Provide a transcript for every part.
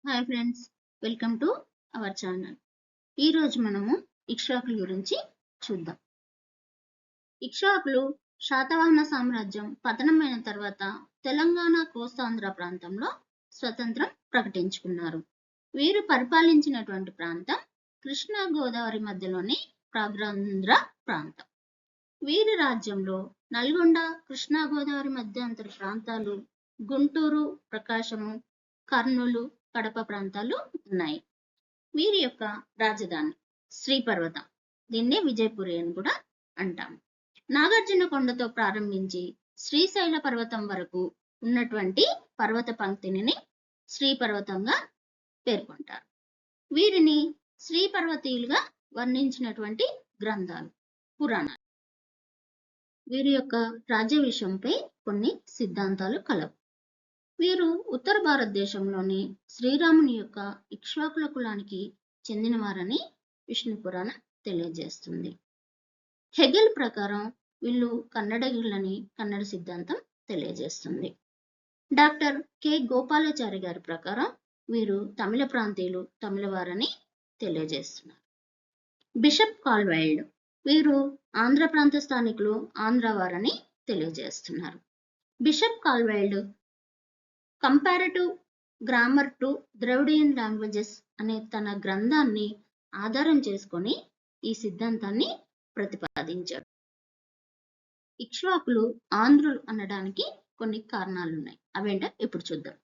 Hi friends, welcome to our channel. ఈరోజు మనము ఇక్ష్వాకుల గురించి చూద్దాం. ఇక్ష్వాకులు శాతవాహన సామ్రాజ్యం పతనమైన తర్వాత తెలంగాణ కోస్తాంధ్ర ప్రాంతంలో స్వతంత్రం ప్రకటించుకున్నారు. వీరు పరిపాలించినటువంటి ప్రాంతం కృష్ణా గోదావరి మధ్యలోని ప్రాగ్రాంధ్ర ప్రాంతం. వీరి రాజ్యంలో నల్గొండ, కృష్ణా గోదావరి మధ్యంతర ప్రాంతాలు, గుంటూరు, ప్రకాశము, కర్నూలు, కడప ప్రాంతాలు ఉన్నాయి. వీరి యొక్క రాజధాని శ్రీపర్వతం, దీన్నే విజయపురి అని కూడా అంటాం. నాగార్జున కొండతో ప్రారంభించి శ్రీశైల పర్వతం వరకు ఉన్నటువంటి పర్వత పంక్తిని శ్రీపర్వతంగా పేర్కొంటారు. వీరిని శ్రీపర్వతీయులుగా వర్ణించినటువంటి గ్రంథాలు పురాణాలు. వీరి యొక్క రాజ్య విషయంపై కొన్ని సిద్ధాంతాలు కలవు. వీరు ఉత్తర భారతదేశంలోని శ్రీరాముని యొక్క ఇక్ష్వాకుల కులానికి చెందినవారని విష్ణు పురాణం తెలియజేస్తుంది. హెగెల్ ప్రకారం వీళ్ళు కన్నడిగులని కన్నడ సిద్ధాంతం తెలియజేస్తుంది. డాక్టర్ కె గోపాలాచారి గారి ప్రకారం వీరు తమిళ ప్రాంతీయులు, తమిళవారని తెలియజేస్తున్నారు. బిషప్ కాల్వైల్డ్ వీరు ఆంధ్ర ప్రాంత స్థానికులు, ఆంధ్రవారని తెలియజేస్తున్నారు. Bishop Caldwell comparative grammar to Dravidian languages అనే తన గ్రంథాన్ని ఆధారం చేసుకొని ఈ సిద్ధాంతాన్ని ప్రతిపాదించాడు. ఇక్ష్వాకులు ఆంధ్రులు అనడానికి కొన్ని కారణాలు ఉన్నాయి. అవేంటో ఇప్పుడు చూద్దాం.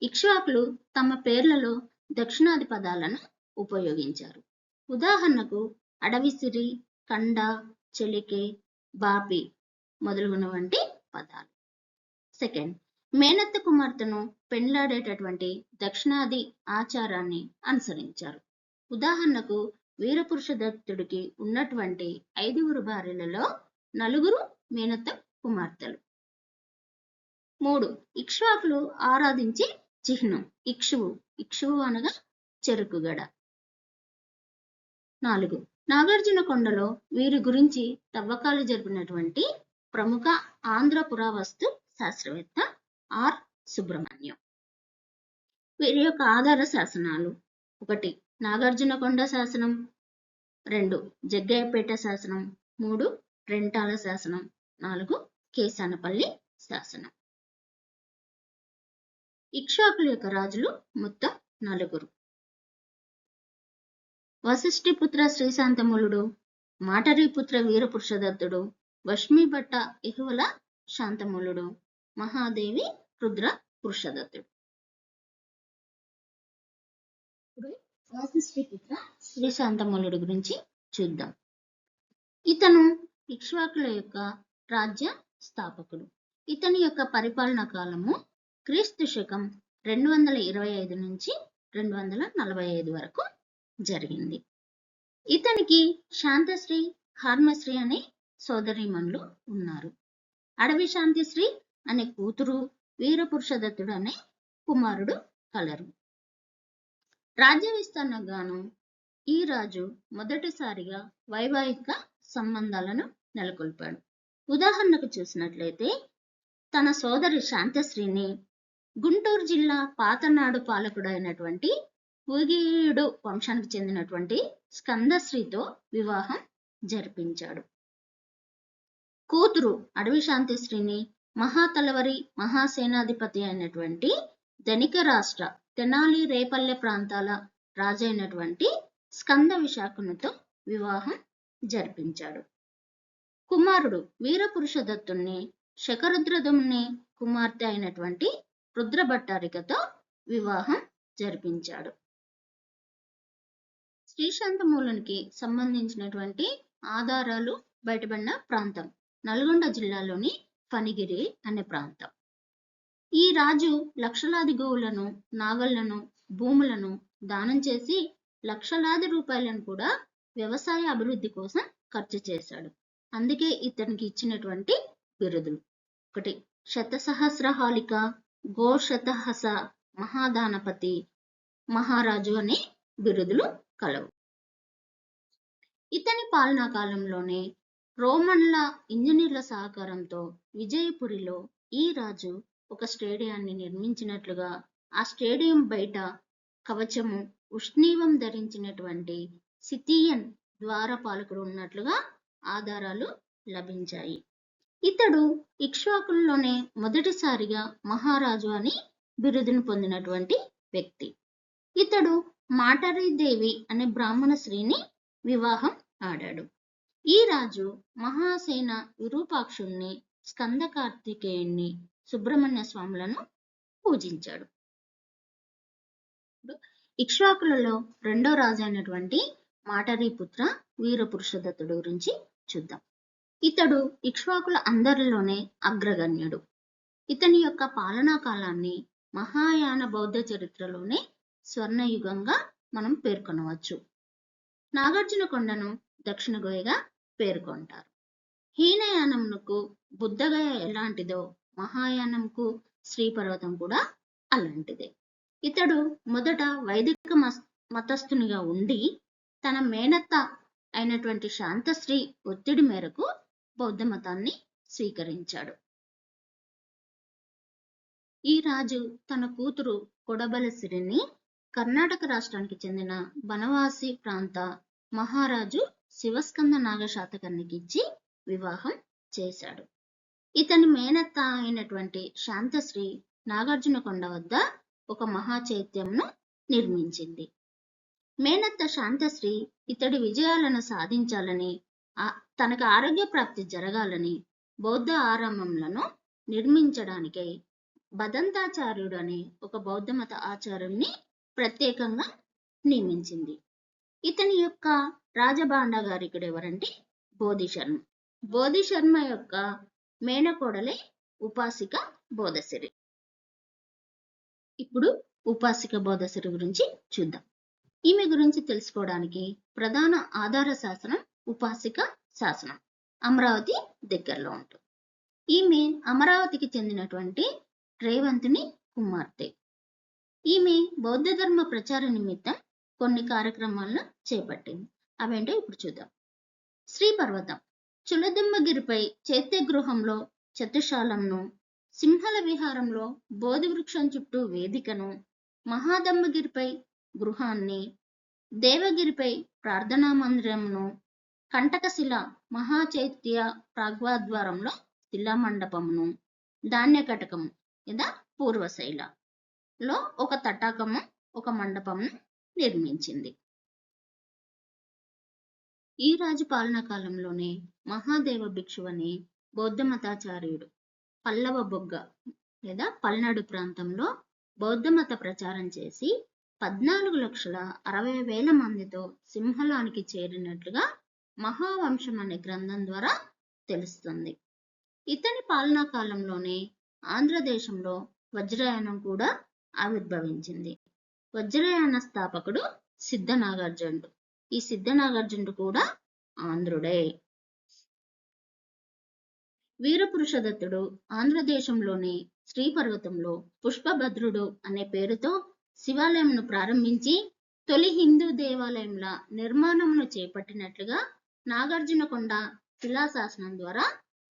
ఇక్ష్వాకులు తమ పేర్లలో దక్షిణాది పదాలను ఉపయోగించారు. ఉదాహరణకు అడవిసిరి, కండ, చెలికే, బాపి మొదలుగున వంటి పదాలు. సెకండ్, మేనత్త కుమార్తెను పెండ్లాడేటటువంటి దక్షిణాది ఆచారాన్ని అనుసరించారు. ఉదాహరణకు వీరపురుషదత్తుడికి ఉన్నటువంటి 5 భార్యలలో 4 మేనత్త కుమార్తెలు. 3, ఇక్ష్వాకులు ఆరాధించే చిహ్నం ఇక్షువు. ఇక్షువు అనగా చెరుకుగడ. 4, నాగార్జున కొండలో వీరి గురించి తవ్వకాలు జరిపినటువంటి ప్రముఖ ఆంధ్ర పురావస్తు శాస్త్రవేత్త ఆర్ సుబ్రహ్మణ్యం. వీరి యొక్క ఆధార శాసనాలు: 1, నాగార్జునకొండ శాసనం, 2, జగ్గయ్యపేట శాసనం, 3, రెంటాల శాసనం, 4, కేసానపల్లి శాసనం. ఇక్ష్వాకుల యొక్క రాజులు మొత్తం 4. వశిష్ఠిపుత్ర శ్రీశాంతములుడు, మాటరీపుత్ర వీరపురుషదత్తుడు, వష్మీభట్ట ఇహువల శాంతములుడు, మహాదేవి రుద్ర పురుషదత్తుడు. వశిష్ఠిపుత్ర శ్రీశాంతములుడు గురించి చూద్దాం. ఇతను ఇక్ష్వాకుల యొక్క రాజ్య స్థాపకుడు. ఇతని యొక్క పరిపాలనా కాలము క్రీస్తు శకం 225 నుంచి 245 వరకు జరిగింది. ఇతనికి శాంతశ్రీ, హార్మశ్రీ అనే సోదరీమణులు ఉన్నారు. అడవి శాంతిశ్రీ అనే కూతురు, వీరపురుషదత్తుడు అనే కుమారుడు కలరు. రాజ్య విస్తరణగాను ఈ రాజు మొదటిసారిగా వైవాహిక సంబంధాలను నెలకొల్పాడు. ఉదాహరణకు చూసినట్లయితే తన సోదరి శాంతశ్రీని గుంటూరు జిల్లా పాతనాడు పాలకుడు అయినటువంటి పూగీయుడు వంశానికి చెందినటువంటి స్కందశ్రీతో వివాహం జరిపించాడు. కూతురు అడవి శాంతిశ్రీని మహాతలవరి, మహాసేనాధిపతి అయినటువంటి ధనిక రాష్ట్ర తెనాలి, రేపల్లె ప్రాంతాల రాజైనటువంటి స్కంద విశాఖనుతో వివాహం జరిపించాడు. కుమారుడు వీరపురుషదత్తుణ్ణి శకరుద్రదుమ్ని కుమార్తె అయినటువంటి రుద్రభట్టారికతో వివాహం జరిపించాడు. శ్రీశాంతమూలునికి సంబంధించినటువంటి ఆధారాలు బయటపడిన ప్రాంతం నల్గొండ జిల్లాలోని ఫణిగిరి అనే ప్రాంతం. ఈ రాజు లక్షలాది గోవులను, నాగళ్లను, భూములను దానం చేసి లక్షలాది రూపాయలను కూడా వ్యవసాయ అభివృద్ధి కోసం ఖర్చు చేశాడు. అందుకే ఇతనికి ఇచ్చినటువంటి బిరుదులు: 1, శతసహస్రహాలిక, గోశతహస, మహాదానపతి, మహారాజు అనే బిరుదులు కలవు. ఇతని పాలనా కాలంలోనే రోమన్ల ఇంజనీర్ల సహకారంతో విజయపురిలో ఈ రాజు ఒక స్టేడియాన్ని నిర్మించినట్లుగా ఆ స్టేడియం బయట కవచము, ఉష్ణీవం ధరించినటువంటి సిథియన్ ద్వారపాలకుడు ఉన్నట్లుగా ఆధారాలు లభించాయి. ఇతడు ఇక్ష్వాకుల్లోనే మొదటిసారిగా మహారాజు అని బిరుదును పొందినటువంటి వ్యక్తి. ఇతడు మాటరీదేవి అనే బ్రాహ్మణ స్త్రీని వివాహం ఆడాడు. ఈ రాజు మహాసేన విరూపాక్షుణ్ణి, స్కంద కార్తికేయుణ్ణి, సుబ్రహ్మణ్య స్వాములను పూజించాడు. ఇక్ష్వాకులలో రెండో రాజు అయినటువంటి మాటరీపుత్ర వీరపురుషదత్తుడు గురించి చూద్దాం. ఇతడు ఇక్ష్వాకుల అందరిలోనే అగ్రగణ్యుడు. ఇతని యొక్క పాలనా కాలాన్ని మహాయాన బౌద్ధ చరిత్రలోనే స్వర్ణయుగంగా మనం పేర్కొనవచ్చు. నాగార్జున కొండను దక్షిణ గోయగా పేర్కొంటారు. హీనయానంకు బుద్ధగయ ఎలాంటిదో మహాయానంకు శ్రీపర్వతం కూడా అలాంటిదే. ఇతడు మొదట వైదిక మతస్థునిగా ఉండి తన మేనత్త అయినటువంటి శాంతశ్రీ ఒత్తిడి మేరకు బౌద్ధ మతాన్ని స్వీకరించాడు. ఈ రాజు తన కూతురు కొడబలసిరిని కర్ణాటక రాష్ట్రానికి చెందిన బనవాసి ప్రాంత మహారాజు శివస్కంద నాగశాతకర్ణికి ఇచ్చి వివాహం చేశాడు. ఇతని మేనత్త అయినటువంటి శాంతశ్రీ నాగార్జున కొండ వద్ద ఒక మహాచైత్యంను నిర్మించింది. మేనత్త శాంతశ్రీ ఇతడి విజయాలను సాధించాలని, తనకు ఆరోగ్య ప్రాప్తి జరగాలని బౌద్ధ ఆరామములను నిర్మించడానికై బదంతాచార్యుడు అనే ఒక బౌద్ధ మత ఆచార్యుడిని ప్రత్యేకంగా నియమించింది. ఇతని యొక్క రాజభాండాగారికుడు ఎవరంటే బోధిశర్మ. బోధిశర్మ యొక్క మేనకోడలే ఉపాసిక బోధసిరి. ఇప్పుడు ఉపాసిక బోధసిరి గురించి చూద్దాం. ఈమె గురించి తెలుసుకోవడానికి ప్రధాన ఆధార శాసనం ఉపాసిక శాసనం, అమరావతి దగ్గరలో ఉంటుంది. ఈమె అమరావతికి చెందినటువంటి రేవంతుని కుమార్తె. ఈమె బౌద్ధ ధర్మ ప్రచార నిమిత్తం కొన్ని కార్యక్రమాలను చేపట్టింది. అవేంటో ఇప్పుడు చూద్దాం. శ్రీపర్వతం చులదెమ్మగిరిపై చైత్యగృహంలో చతుశాలంను, సింహల విహారంలో బోధి వృక్షం చుట్టూ వేదికను, మహాదమ్మగిరిపై గృహాన్ని, దేవగిరిపై ప్రార్థనా మందిరమును, కంటకశిల మహాచైత్య ప్రాగ్వాద్వారంలో శిలా మండపమును, ధాన్యకటకము లేదా పూర్వశైలలో ఒక తటాకము, ఒక మండపమును నిర్మించింది. ఈ రాజు పాలనా కాలంలోనే మహాదేవ భిక్షు అనే బౌద్ధ మతాచార్యుడు పల్లవ బొగ్గ లేదా పల్నాడు ప్రాంతంలో బౌద్ధ మత ప్రచారం చేసి 14,60,000 మందితో సింహలానికి చేరినట్లుగా మహావంశం అనే గ్రంథం ద్వారా తెలుస్తుంది. ఇతని పాలనా కాలంలోనే ఆంధ్రదేశంలో వజ్రయానం కూడా ఆవిర్భవించింది. వజ్రయాన స్థాపకుడు సిద్ధనాగార్జునుడు. ఈ సిద్ధనాగార్జునుడు కూడా ఆంధ్రుడే. వీరపురుషదత్తుడు ఆంధ్రదేశంలోని శ్రీపర్వతంలో పుష్పభద్రుడు అనే పేరుతో శివాలయంను ప్రారంభించి తొలి హిందూ దేవాలయంల నిర్మాణమును చేపట్టినట్లుగా నాగార్జునకొండ శిలాశాసనం ద్వారా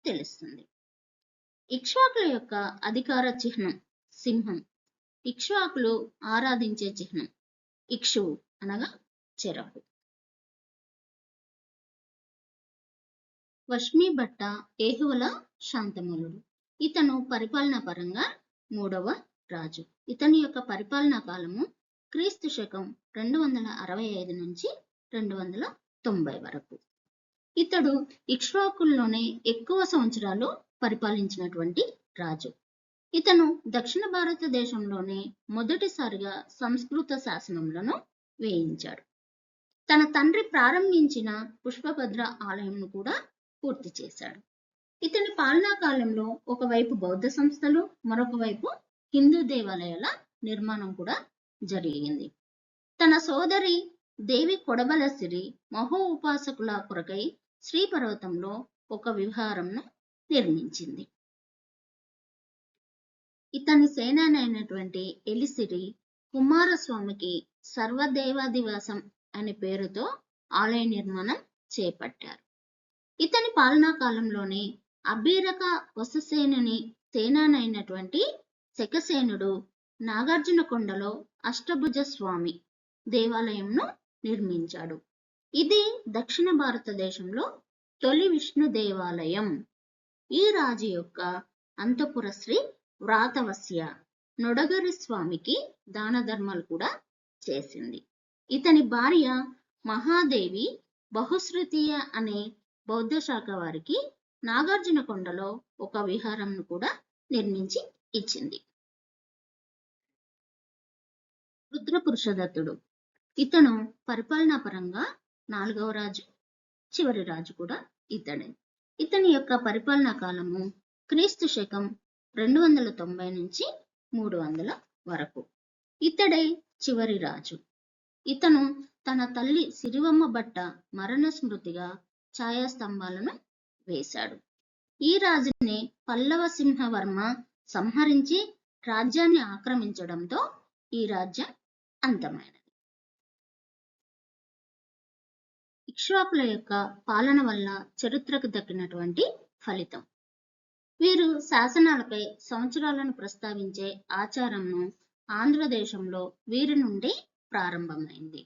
తెలుస్తుంది. ఇక్ష్వాకుల యొక్క అధికార చిహ్నం సింహం. ఇక్ష్వాకులు ఆరాధించే చిహ్నం ఇక్షువు అనగా చెరకు. వష్మీభట్ట ఏహువల శాంతమూలుడు. ఇతను పరిపాలనా పరంగా 3వ రాజు. ఇతని యొక్క పరిపాలనా కాలము క్రీస్తు శకం 265 నుంచి 290 వరకు. ఇతడు ఇక్ష్వాకుల్లోనే ఎక్కువ సంవత్సరాలు పరిపాలించినటువంటి రాజు. ఇతను దక్షిణ భారతదేశంలోనే మొదటిసారిగా సంస్కృత శాసనములను వేయించాడు. తన తండ్రి ప్రారంభించిన పుష్పభద్ర ఆలయంను కూడా పూర్తి చేశాడు. ఇతని పాలనా కాలంలో ఒకవైపు బౌద్ధ సంస్థలు, మరొక వైపు హిందూ దేవాలయాల నిర్మాణం కూడా జరిగింది. తన సోదరి దేవి కొడబలసిరి మహో ఉపాసకుల కొరకై శ్రీపర్వతంలో ఒక విహారంను నిర్మించింది. ఇతని సేనానైనటువంటి ఎలిసిరి కుమారస్వామికి సర్వదేవాదివాసం అనే పేరుతో ఆలయ నిర్మాణం చేపట్టారు. ఇతని పాలనా కాలంలోనే అభీరక వససేనుని సేనానైనటువంటి శకసేనుడు నాగార్జునకొండలో అష్టభుజ స్వామి దేవాలయంను నిర్మించాడు. ఇది దక్షిణ భారతదేశంలో తొలి విష్ణు దేవాలయం. ఈ రాజు యొక్క అంతఃపుర స్త్రీ వ్రాతవస్య నొడగరి స్వామికి దాన ధర్మాలు కూడా చేసింది. ఇతని భార్య మహాదేవి బహుశ్రుతీయ అనే బౌద్ధ శాఖ వారికి నాగార్జునకొండలో ఒక విహారంను కూడా నిర్మించి ఇచ్చింది. రుద్రపురుషదత్తుడు ఇతను పరిపాలనా పరంగా 4వ రాజు, చివరి రాజు కూడా ఇతడే. ఇతని యొక్క పరిపాలనా కాలము క్రీస్తు శకం 290 నుంచి 300 వరకు. ఇతడే చివరి రాజు. ఇతను తన తల్లి సిరివమ్మ భట్ట మరణ స్మృతిగా ఛాయాస్తంభాలను వేశాడు. ఈ రాజుని పల్లవ సింహవర్మ సంహరించి రాజ్యాన్ని ఆక్రమించడంతో ఈ రాజ్యం అంతమైనది. ఇక్ష్వాకుల యొక్క పాలన వల్ల చరిత్రకు దక్కినటువంటి ఫలితం. వీరు శాసనాలపై సంవత్సరాలను ప్రస్తావించే ఆచారంను ఆంధ్రదేశంలో వీరి నుండి ప్రారంభమైంది.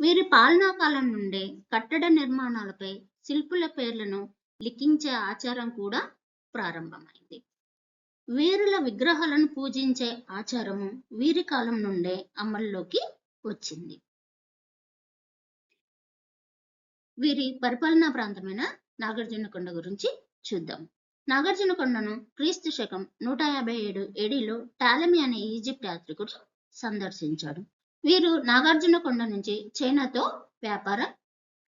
వీరి పాలనా కాలం నుండే కట్టడ నిర్మాణాలపై శిల్పుల పేర్లను లిఖించే ఆచారం కూడా ప్రారంభమైంది. వీరుల విగ్రహాలను పూజించే ఆచారము వీరి కాలం నుండే అమల్లోకి వచ్చింది. వీరి పరిపాలనా ప్రాంతమైన నాగార్జునకొండ గురించి చూద్దాం. నాగార్జునకొండను క్రీస్తు శకం 157 ఏడీలో టాలమీ అనే ఈజిప్ట్ యాత్రికుడు సందర్శించాడు. వీరు నాగార్జునకొండ నుంచి చైనాతో వ్యాపారం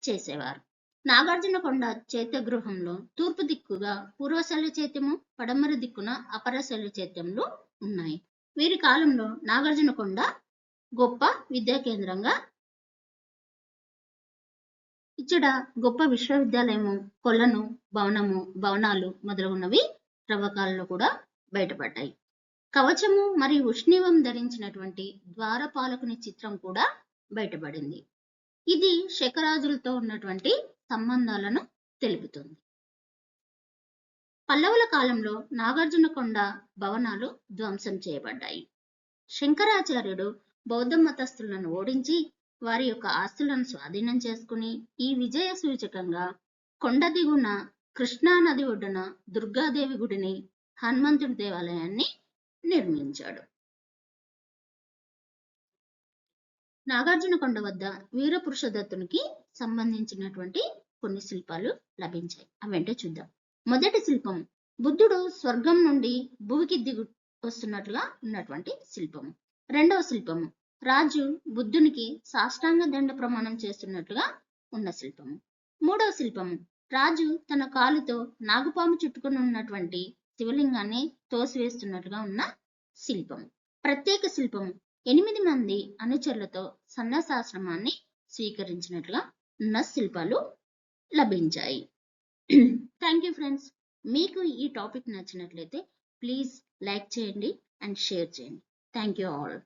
చేసేవారు. నాగార్జునకొండ చైత్యగృహంలో తూర్పు దిక్కుగా పూర్వశైల చైత్యము, పడమర దిక్కున అపర శైల చైత్యములు ఉన్నాయి. వీరి కాలంలో నాగార్జునకొండ గొప్ప విద్యా కేంద్రంగా, ఇచ్చట గొప్ప విశ్వవిద్యాలయము, కొలను, భవనాలు మొదలగున్నవి త్రవ్వకాలలో కూడా బయటపడ్డాయి. కవచము మరియు ఉష్ణీవం ధరించినటువంటి ద్వారపాలకుని చిత్రం కూడా బయటపడింది. ఇది శకరాజులతో ఉన్నటువంటి సంబంధాలను తెలుపుతుంది. పల్లవుల కాలంలో నాగార్జునకొండ భవనాలు ధ్వంసం చేయబడ్డాయి. శంకరాచార్యుడు బౌద్ధ మతస్థులను ఓడించి వారి యొక్క ఆస్తులను స్వాధీనం చేసుకుని ఈ విజయ సూచకంగా కొండ దిగున కృష్ణా నది ఒడ్డున దుర్గాదేవి గుడిని, హనుమంతుడి దేవాలయాన్ని నిర్మించాడు. నాగార్జునకొండ వద్ద వీరపురుషదత్తునికి సంబంధించినటువంటి కొన్ని శిల్పాలు లభించాయి. అవేంటో చూద్దాం. మొదటి శిల్పం బుద్ధుడు స్వర్గం నుండి భూమికి దిగు వస్తున్నట్లుగా ఉన్నటువంటి శిల్పము. రెండవ శిల్పము రాజు బుద్ధునికి సాష్టాంగ దండ ప్రమాణం చేస్తున్నట్లుగా ఉన్న శిల్పము. మూడవ శిల్పము రాజు తన కాలుతో నాగుపాము చుట్టుకుని ఉన్నటువంటి శివలింగాన్ని తోసివేస్తున్నట్లుగా ఉన్న శిల్పము. ప్రత్యేక శిల్పము 8 మంది అనుచరులతో సన్యాసాశ్రమాన్ని స్వీకరించినట్లుగా ఉన్న శిల్పాలు లభించాయి. Thank you friends. మీకు ఈ టాపిక్ నచ్చినట్లయితే ప్లీజ్ లైక్ చేయండి అండ్ షేర్ చేయండి. Thank you all.